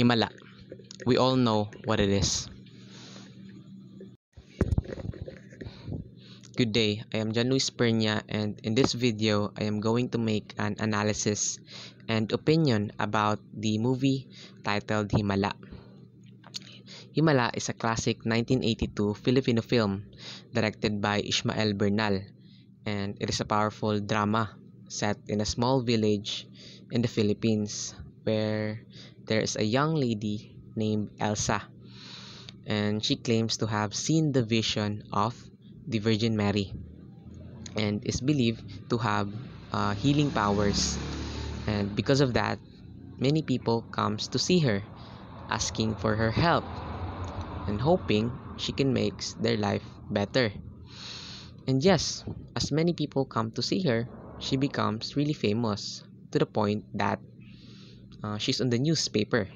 Himala. We all know what it is. Good day, I am John Luis Pernia, and in this video, I am going to make an analysis and opinion about the movie titled Himala. Himala is a classic 1982 Filipino film directed by Ismael Bernal, and it is a powerful drama set in a small village in the Philippines where there is a young lady named Elsa, and she claims to have seen the vision of the Virgin Mary and is believed to have healing powers, and because of that many people comes to see her asking for her help and hoping she can make their life better. And yes, as many people come to see her, she becomes really famous to the point that she's on the newspaper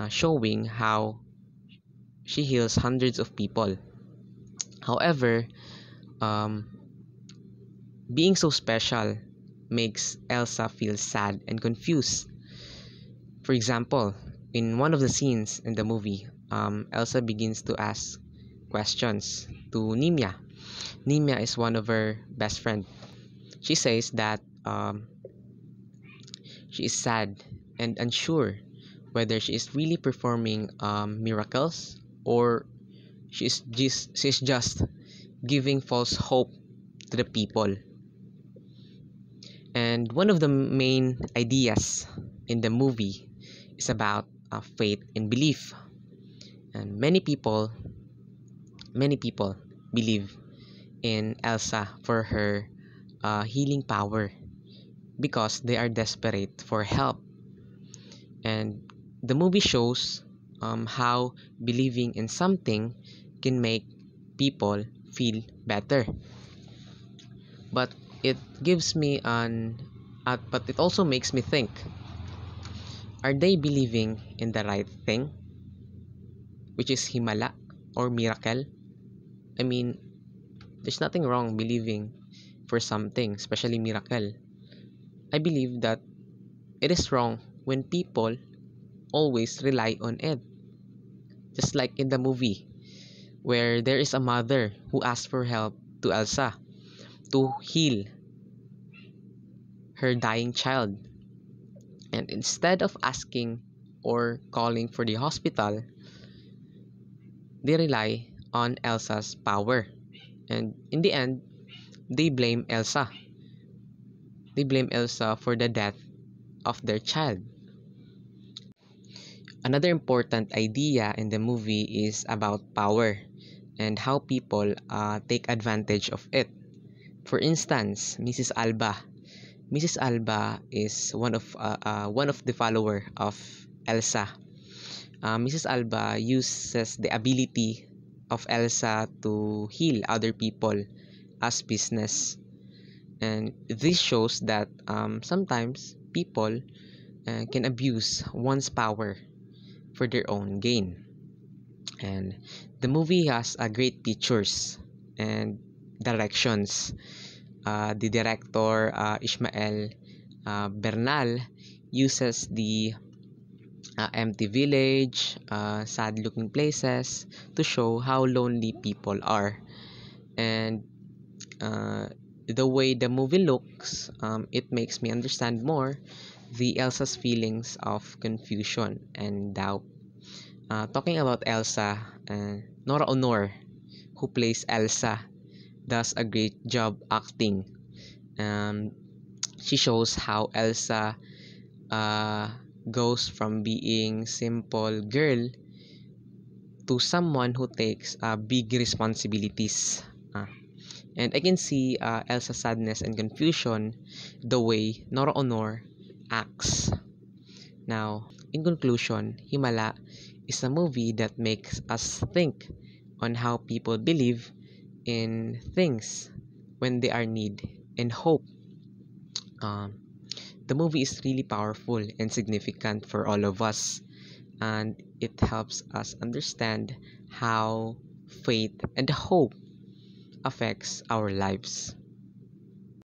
showing how she heals hundreds of people. However, being so special makes Elsa feel sad and confused. For example, in one of the scenes in the movie, Elsa begins to ask questions to Nimia. Nimia is one of her best friend. She says that she is sad and unsure whether she is really performing miracles or she's just giving false hope to the people. And one of the main ideas in the movie is about faith and belief. And many people believe in Elsa for her healing power because they are desperate for help. And the movie shows how believing in something can make people feel better. But it gives me but it also makes me think, are they believing in the right thing, which is Himala or miracle? I mean, there's nothing wrong believing for something, especially miracle. I believe that it is wrong when people always rely on it. Just like in the movie, where there is a mother who asks for help to Elsa to heal her dying child. And instead of asking or calling for the hospital, they rely on Elsa's power. And in the end, they blame Elsa. They blame Elsa for the death of their child. Another important idea in the movie is about power and how people take advantage of it. For instance, Mrs. Alba. Mrs. Alba is one of the follower of Elsa. Mrs. Alba uses the ability of Elsa to heal other people as business, and this shows that sometimes people can abuse one's power for their own gain. And the movie has great pictures and directions. The director Ismael Bernal uses the empty village, sad looking places to show how lonely people are. And the way the movie looks, it makes me understand more the Elsa's feelings of confusion and doubt. Talking about Elsa, Nora Honor, who plays Elsa, does a great job acting. She shows how Elsa goes from being simple girl to someone who takes big responsibilities. And I can see Elsa's sadness and confusion the way Nora Honor acts. Now, in conclusion, Himala is a movie that makes us think on how people believe in things when they are need and hope. The movie is really powerful and significant for all of us, and it helps us understand how faith and hope affects our lives.